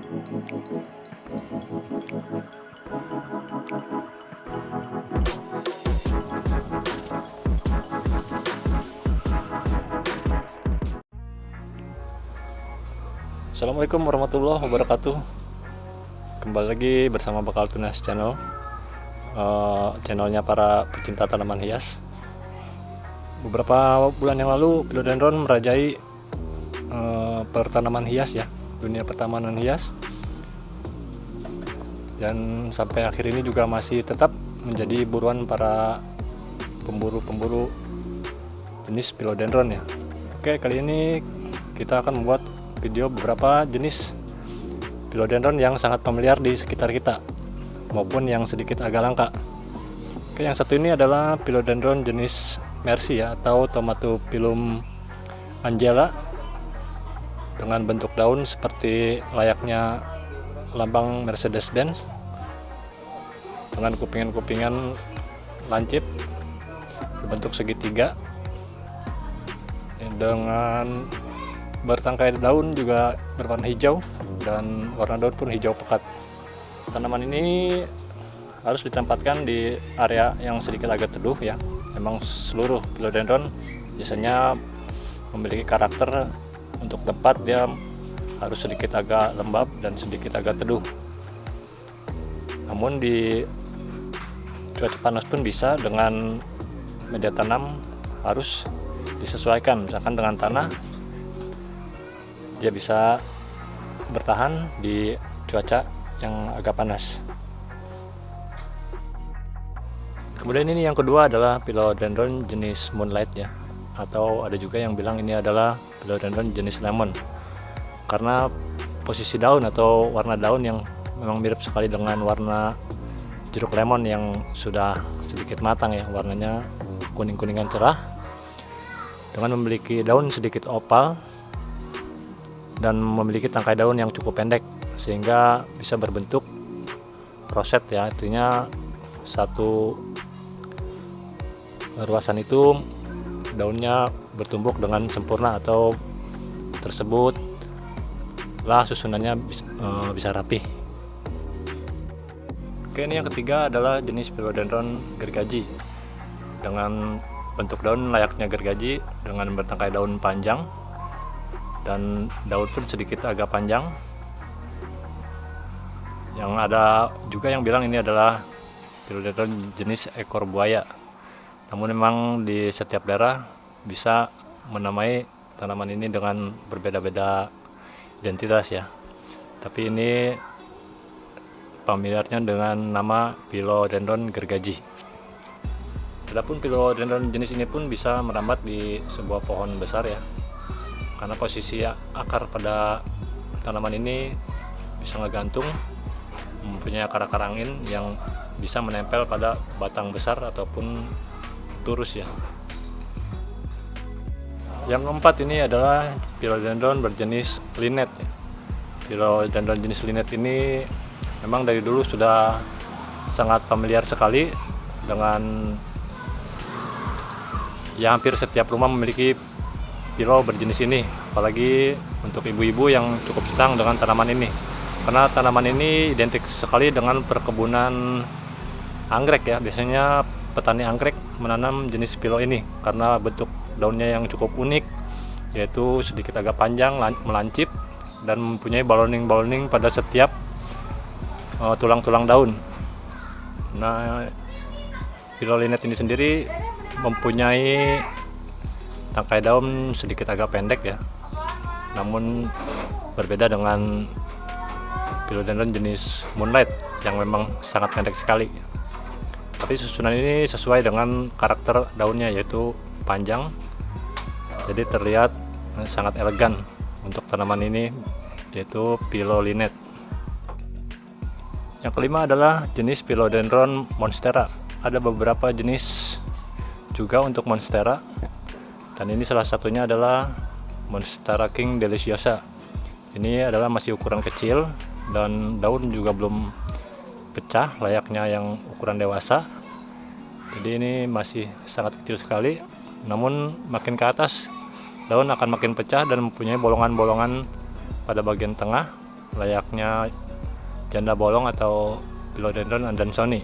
Assalamualaikum warahmatullahi wabarakatuh. Kembali lagi bersama Bakal Tunas Channel, channelnya para pecinta tanaman hias. Beberapa bulan yang lalu Philodendron merajai pertanaman hias ya, dunia pertanaman hias, dan sampai akhir ini juga masih tetap menjadi buruan para pemburu jenis Philodendron ya. Oke, kali ini kita akan membuat video beberapa jenis Philodendron yang sangat familiar di sekitar kita maupun yang sedikit agak langka. Oke, yang satu ini adalah Philodendron jenis Mercy ya, atau Tomatophyllum angela, dengan bentuk daun seperti layaknya lambang Mercedes-Benz, dengan kupingan-kupingan lancip berbentuk segitiga, dengan bertangkai daun juga berwarna hijau, dan warna daun pun hijau pekat. Tanaman ini harus ditempatkan di area yang sedikit agak teduh ya. Memang seluruh Philodendron biasanya memiliki karakter untuk tempat dia harus sedikit agak lembab dan sedikit agak teduh. Namun di cuaca panas pun bisa, dengan media tanam harus disesuaikan. Misalkan dengan tanah, dia bisa bertahan di cuaca yang agak panas. Kemudian ini yang kedua adalah Philodendron jenis Moonlight ya, atau ada juga yang bilang ini adalah Philodendron jenis Lemon, karena posisi daun atau warna daun yang memang mirip sekali dengan warna jeruk lemon yang sudah sedikit matang ya, warnanya kuning-kuningan cerah, dengan memiliki daun sedikit opal dan memiliki tangkai daun yang cukup pendek sehingga bisa berbentuk roset ya, artinya satu ruasan itu daunnya bertumbuk dengan sempurna, atau tersebut lah susunannya bisa rapi. Oke, ini yang ketiga adalah jenis Philodendron gergaji, dengan bentuk daun layaknya gergaji dengan bertangkai daun panjang dan daun pun sedikit agak panjang. Yang ada juga yang bilang ini adalah Philodendron jenis ekor buaya. Namun memang di setiap daerah bisa menamai tanaman ini dengan berbeda-beda identitas ya. Tapi ini familiarnya dengan nama Philodendron gergaji. Adapun Philodendron jenis ini pun bisa merambat di sebuah pohon besar ya, karena posisi akar pada tanaman ini bisa ngegantung, mempunyai akar-akar angin yang bisa menempel pada batang besar ataupun turus ya. Yang keempat ini adalah Philodendron berjenis Linnet ya. Philodendron jenis Linnet ini memang dari dulu sudah sangat familiar sekali, dengan ya hampir setiap rumah memiliki Philo berjenis ini, apalagi untuk ibu-ibu yang cukup senang dengan tanaman ini, karena tanaman ini identik sekali dengan perkebunan anggrek ya. Biasanya petani anggrek menanam jenis Philo ini karena bentuk daunnya yang cukup unik, yaitu sedikit agak panjang, melancip, dan mempunyai baloning-baloning pada setiap tulang-tulang daun. Nah, Philo Linnet ini sendiri mempunyai tangkai daun sedikit agak pendek ya, namun berbeda dengan Philodendron jenis Moonlight yang memang sangat pendek sekali. Tapi susunan ini sesuai dengan karakter daunnya, yaitu panjang, jadi terlihat sangat elegan untuk tanaman ini, yaitu Philo Linnet. Yang kelima adalah jenis Philodendron Monstera. Ada beberapa jenis juga untuk Monstera, dan ini salah satunya adalah Monstera King Deliciosa. Ini adalah masih ukuran kecil dan daun juga belum pecah layaknya yang ukuran dewasa. Jadi ini masih sangat kecil sekali, namun makin ke atas daun akan makin pecah dan mempunyai bolongan-bolongan pada bagian tengah layaknya janda bolong atau Philodendron Andersoni.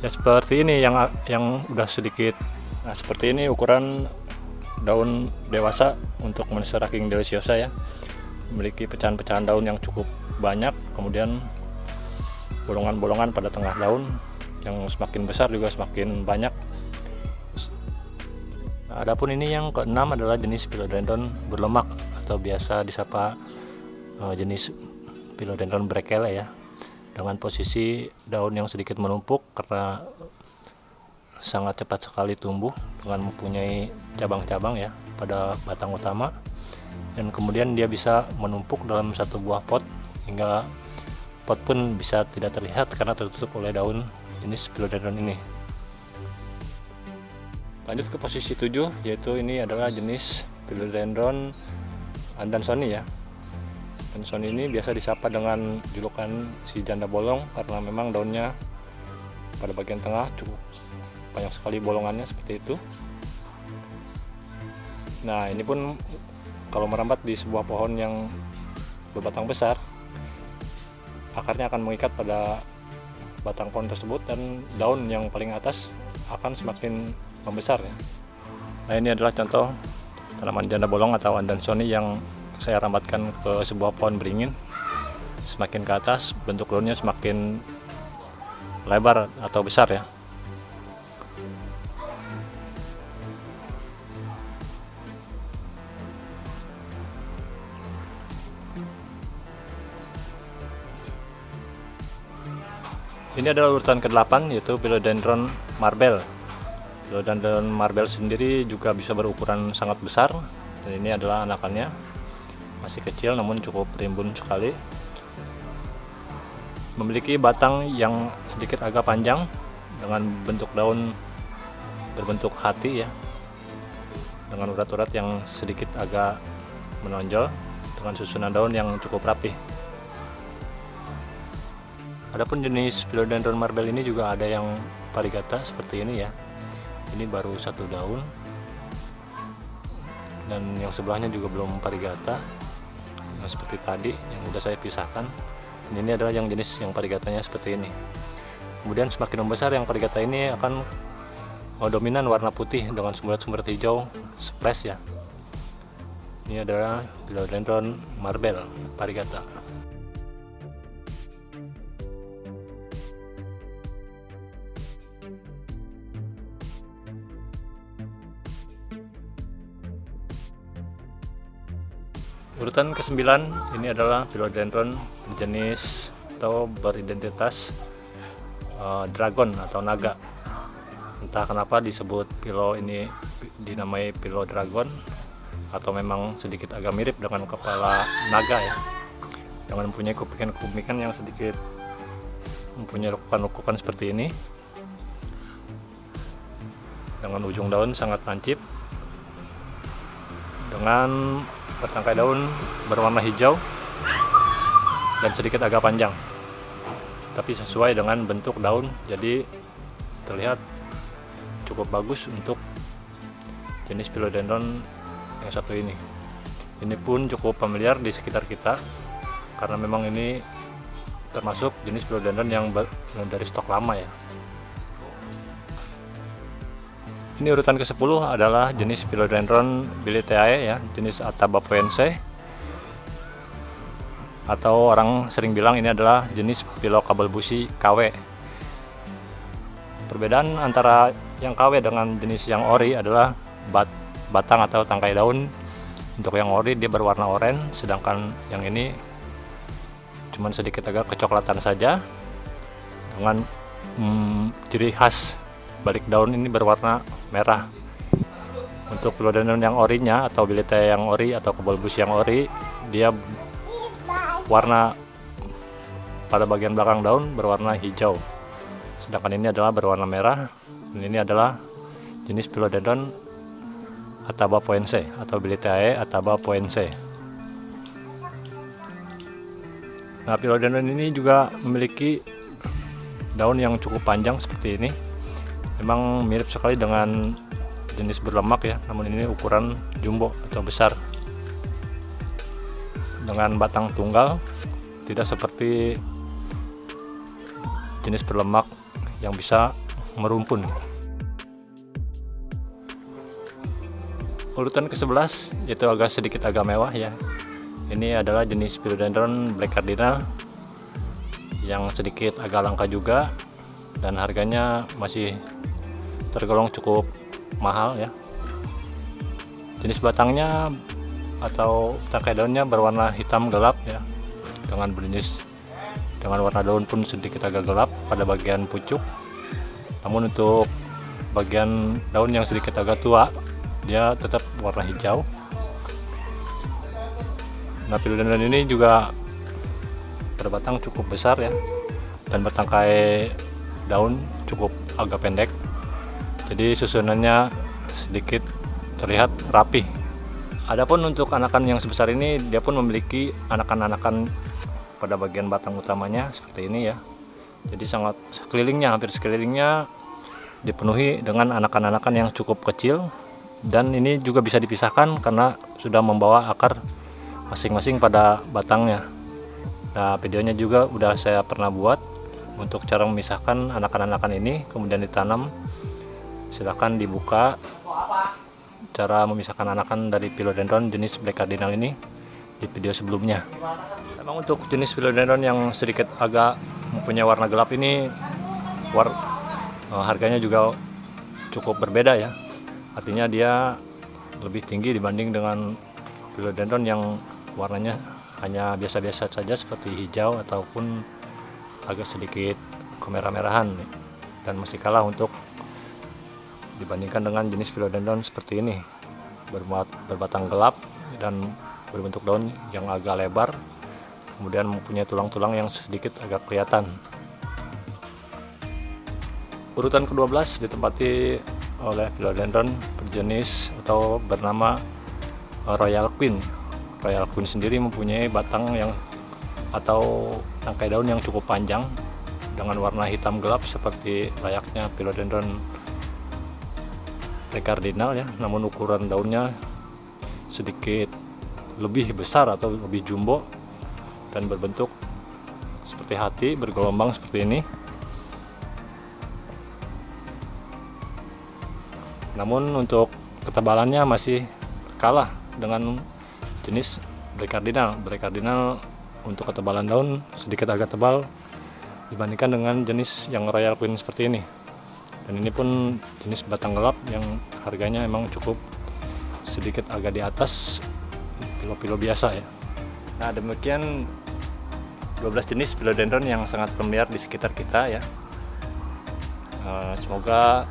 Ya seperti ini yang udah sedikit. Nah, seperti ini ukuran daun dewasa untuk Monstera King Deliciosa ya. Memiliki pecahan-pecahan daun yang cukup banyak, kemudian bolongan-bolongan pada tengah daun yang semakin besar juga semakin banyak. Nah, adapun ini yang keenam adalah jenis Philodendron berlemak atau biasa disapa jenis Philodendron Brekele ya, dengan posisi daun yang sedikit menumpuk karena sangat cepat sekali tumbuh dengan mempunyai cabang-cabang ya pada batang utama, dan kemudian dia bisa menumpuk dalam satu buah pot hingga pot pun bisa tidak terlihat karena tertutup oleh daun jenis Philodendron ini. Lanjut ke posisi 7, yaitu ini adalah jenis Philodendron Andersoni ya. Andersoni ini biasa disapa dengan julukan si janda bolong karena memang daunnya pada bagian tengah cukup banyak sekali bolongannya seperti itu. Nah, ini pun kalau merambat di sebuah pohon yang berbatang besar, akarnya akan mengikat pada batang pohon tersebut dan daun yang paling atas akan semakin membesar ya. Nah, ini adalah contoh tanaman janda bolong atau Andersoni yang saya rambatkan ke sebuah pohon beringin. Semakin ke atas bentuk daunnya semakin lebar atau besar ya. Ini adalah urutan ke-8, yaitu Philodendron Marbel. Philodendron Marbel sendiri juga bisa berukuran sangat besar, dan ini adalah anakannya. Masih kecil namun cukup rimbun sekali. Memiliki batang yang sedikit agak panjang dengan bentuk daun berbentuk hati ya, dengan urat-urat yang sedikit agak menonjol dengan susunan daun yang cukup rapi. Adapun jenis Philodendron Marbel ini juga ada yang variegata seperti ini ya. Ini baru satu daun, dan yang sebelahnya juga belum variegata. Nah, seperti tadi yang sudah saya pisahkan. Ini adalah yang jenis yang variegatanya seperti ini. Kemudian semakin membesar yang variegata ini akan dominan warna putih dengan sumber-sumber hijau splash ya. Ini adalah Philodendron Marbel variegata. Urutan ke-9 ini adalah Philodendron berjenis atau beridentitas dragon atau naga. Entah kenapa disebut Philo ini dinamai Philo Dragon, atau memang sedikit agak mirip dengan kepala naga ya, dengan mempunyai kupikan-kupikan yang sedikit mempunyai lekukan-lekukan seperti ini, dengan ujung daun sangat lancip, dengan bertangkai daun berwarna hijau dan sedikit agak panjang, tapi sesuai dengan bentuk daun, jadi terlihat cukup bagus untuk jenis Philodendron yang satu ini. Ini pun cukup familiar di sekitar kita karena memang ini termasuk jenis Philodendron yang dari stok lama ya. Ini urutan ke-10 adalah jenis Philodendron Billietiae ya, jenis Atabapoense, atau orang sering bilang ini adalah jenis Philokabelbusi KW. Perbedaan antara yang KW dengan jenis yang ori adalah batang atau tangkai daun. Untuk yang ori dia berwarna oranye, sedangkan yang ini cuman sedikit agak kecoklatan saja, dengan ciri khas balik daun ini berwarna merah. Untuk Philodendron yang orinya atau Billietiae yang ori atau Kabelbusi yang ori, dia warna pada bagian belakang daun berwarna hijau, sedangkan ini adalah berwarna merah. Dan ini adalah jenis Philodendron Atabapoense atau Billietiae Atabapoense. Nah, Philodendron ini juga memiliki daun yang cukup panjang seperti ini. Memang mirip sekali dengan jenis berlemak ya, namun ini ukuran jumbo atau besar, dengan batang tunggal tidak seperti jenis berlemak yang bisa merumpun. Urutan ke-11 yaitu sedikit agak mewah ya. Ini adalah jenis Philodendron Black Cardinal yang sedikit agak langka juga dan harganya masih tergolong cukup mahal ya. Jenis batangnya atau tangkai daunnya berwarna hitam gelap ya, dengan warna daun pun sedikit agak gelap pada bagian pucuk. Namun untuk bagian daun yang sedikit agak tua, dia tetap warna hijau. Nah, Philodendron ini juga berbatang cukup besar ya, dan bertangkai daun cukup agak pendek. Jadi susunannya sedikit terlihat rapi. Adapun untuk anakan yang sebesar ini, dia pun memiliki anakan-anakan pada bagian batang utamanya seperti ini ya. Jadi hampir sekelilingnya dipenuhi dengan anakan-anakan yang cukup kecil, dan ini juga bisa dipisahkan karena sudah membawa akar masing-masing pada batangnya. Nah, videonya juga udah saya pernah buat untuk cara memisahkan anakan-anakan ini kemudian ditanam. Silahkan dibuka cara memisahkan anakan dari Philodendron jenis Black Cardinal ini di video sebelumnya. Memang untuk jenis Philodendron yang sedikit agak mempunyai warna gelap ini harganya juga cukup berbeda ya. Artinya dia lebih tinggi dibanding dengan Philodendron yang warnanya hanya biasa-biasa saja seperti hijau ataupun agak sedikit kemerah-merahan, dan masih kalah untuk dibandingkan dengan jenis Philodendron seperti ini, berbatang gelap dan berbentuk daun yang agak lebar, kemudian mempunyai tulang-tulang yang sedikit agak kelihatan. Urutan ke-12 ditempati oleh Philodendron berjenis atau bernama Royal Queen. Royal Queen sendiri mempunyai batang atau tangkai daun yang cukup panjang dengan warna hitam gelap seperti layaknya Philodendron Black Cardinal ya, namun ukuran daunnya sedikit lebih besar atau lebih jumbo dan berbentuk seperti hati bergelombang seperti ini. Namun untuk ketebalannya masih kalah dengan jenis Black Cardinal. Black Cardinal untuk ketebalan daun sedikit agak tebal dibandingkan dengan jenis yang Royal Queen seperti ini. Dan ini pun jenis batang gelap yang harganya memang cukup sedikit agak di atas pilo-pilo biasa ya. Nah, demikian 12 jenis Philodendron yang sangat familiar di sekitar kita ya. Semoga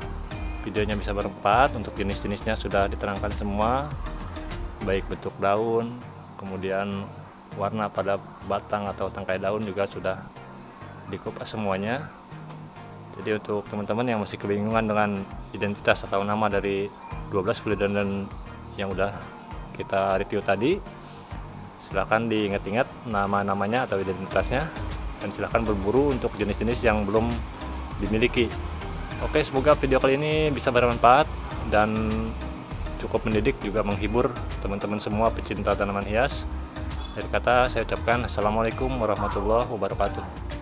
videonya bisa bermanfaat. Untuk jenis-jenisnya sudah diterangkan semua, baik bentuk daun, kemudian warna pada batang atau tangkai daun juga sudah dikupas semuanya. Jadi untuk teman-teman yang masih kebingungan dengan identitas atau nama dari 12 Philodendron yang udah kita review tadi, silahkan diingat-ingat nama-namanya atau identitasnya, dan silahkan berburu untuk jenis-jenis yang belum dimiliki. Oke, semoga video kali ini bisa bermanfaat dan cukup mendidik, juga menghibur teman-teman semua pecinta tanaman hias. Dari kata saya ucapkan assalamualaikum warahmatullahi wabarakatuh.